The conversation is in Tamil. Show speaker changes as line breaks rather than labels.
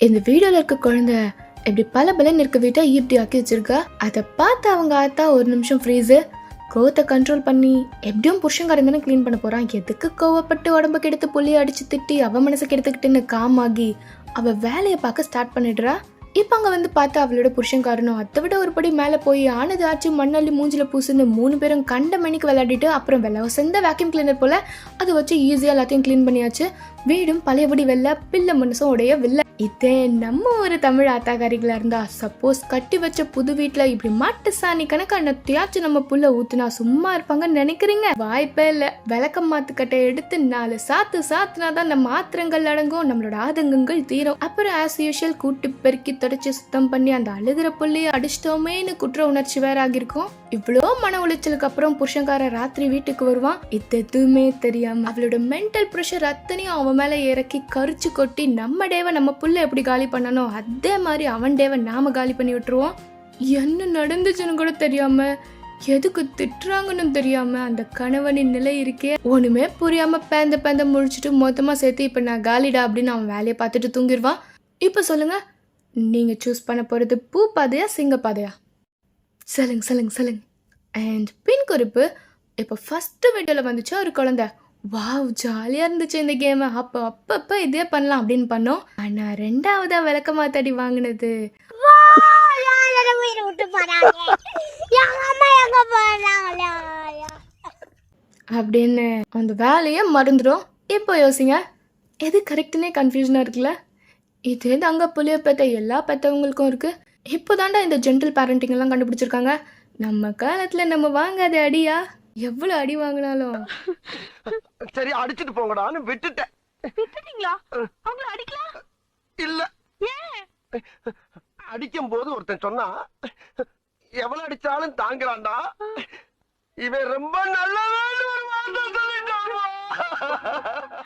இந்த வீடியோல இருக்க குழந்தை இப்படி பல பலன்னு இருக்க வீட்டை இப்படி ஆக்கி வச்சிருக்கா. அதை பார்த்து அவங்க ஆத்தா ஒரு நிமிஷம் ஃப்ரீஸு கோவத்தை கண்ட்ரோல் பண்ணி எப்படியும் புருஷங்காரன் தானே க்ளீன் பண்ண போறான், எதுக்கு கோவப்பட்டு உடம்புக்கு எடுத்து புள்ளியை அடிச்சு திட்டி அவ மனசுக்கு எடுத்துக்கிட்டுன்னு காமாகி அவ வேலையை பார்க்க ஸ்டார்ட் பண்ணிடுறா. இப்போ அங்கே வந்து பார்த்தா அவளோட புருஷன்காரனும் அதை விட ஒரு படி மேலே போய் ஆனது ஆச்சு மண்ணள்ளி மூஞ்சில பூசுன்னு 3 பேரும் கண்ட மணிக்கு விளையாடிட்டு அப்புறம் வெள்ளவசந்த வேக்யூம் கிளீனர் போல அதை வச்சு ஈஸியாக எல்லாத்தையும் க்ளீன் பண்ணியாச்சு. வீடும் பழையபடி வெள்ள பிள்ளை மனசும் உடைய வெள்ள. இதே நம்ம ஒரு தமிழ் ஆத்தாக்காரிகளா இருந்தா சப்போஸ் கட்டி வச்ச புது வீட்டுல இப்படி மாட்டு சாணி கணக்கான தியாச்சு நம்ம புள்ள ஊத்துனா சும்மா இருப்பாங்கன்னு நினைக்கிறீங்க? வாய்ப்பே இல்ல. விளக்கம் மாத்துக்கட்டை எடுத்து 4 சாத்து சாத்துனாதான் நம்ம ஆத்திரங்கள் அடங்கும், நம்மளோட ஆதங்கங்கள் தீரும். அப்புறம் ஆஸ் யூஷுவல் கூட்டு பெருக்கி தொடச்சு சுத்தம் பண்ணி அந்த அழுகிற புள்ளைய அடிச்சிட்டோமேன்னு குற்ற உணர்ச்சி வேற ஆகிருக்கும். இவ்வளோ மன உளைச்சலுக்கு அப்புறம் புருஷன்கார ராத்திரி வீட்டுக்கு வருவான். இது எதுவுமே தெரியாம அவளோட மென்டல் ப்ரெஷர் அத்தனையும் அவன் மேல இறக்கி கரிச்சு கொட்டி நம்ம டேவை நம்ம புள்ள எப்படி காலி பண்ணணும் அதே மாதிரி அவன் டேவை நாம காலி பண்ணி விட்டுருவோம். என்ன நடந்துச்சுன்னு கூட தெரியாம எதுக்கு திட்டுறாங்கன்னு தெரியாம அந்த கணவனின் நிலை இருக்கே ஒண்ணுமே புரியாம பேந்த முழிச்சிட்டு மொத்தமா சேர்த்து இப்ப நான் காலிடா அப்படின்னு அவன் வேலையை பார்த்துட்டு தூங்கிடுவான். இப்ப சொல்லுங்க, நீங்க சூஸ் பண்ண போறது பூ பாதையா சிங்க பாதையா? சொல்லுங்க. அண்ட் பின் குறிப்பு, இப்போ ஃபர்ஸ்ட் வீடியோல வந்துச்சு ஒரு குழந்தை, வாவ் ஜாலியா இருந்துச்சு இந்த கேம், அப்பப்ப இதே பண்ணலாம் அப்படின்னு பண்ணோம். ஆனா 2வதா விளக்கமாத்தாடி வாங்கினது அப்படின்னு அந்த வேலையை மறந்துடும். இப்போ யோசிங்க, எது கரெக்டுன்னே கன்ஃபியூஷனா இருக்குல்ல? இதே தாங்க புளிய பெத்த எல்லா பெத்தவங்களுக்கும் இருக்கு. இப்போதாண்டா இந்த ஜென்டல் பேரண்டிங் எல்லாம் கண்டுபிடிச்சிருக்காங்க. நம்ம காலத்துல நம்ம வாங்காத அடியா, எவ்வளவு அடி வாங்கினாலும்
சரி அடிச்சிட்டு போங்கடான்னு விட்டுட்டேன்.
விட்டுட்டீங்களா? அவங்கள அடிக்கலாம்
இல்ல,
ஏன்?
அடிக்கும் போது ஒருத்தன் சொன்னா எவ்வளவு அடிச்சாலும் தாங்குறான்டா, இவன் ரொம்ப நல்லவன் ஒரு வார்த்தை சொல்லிட்டான்.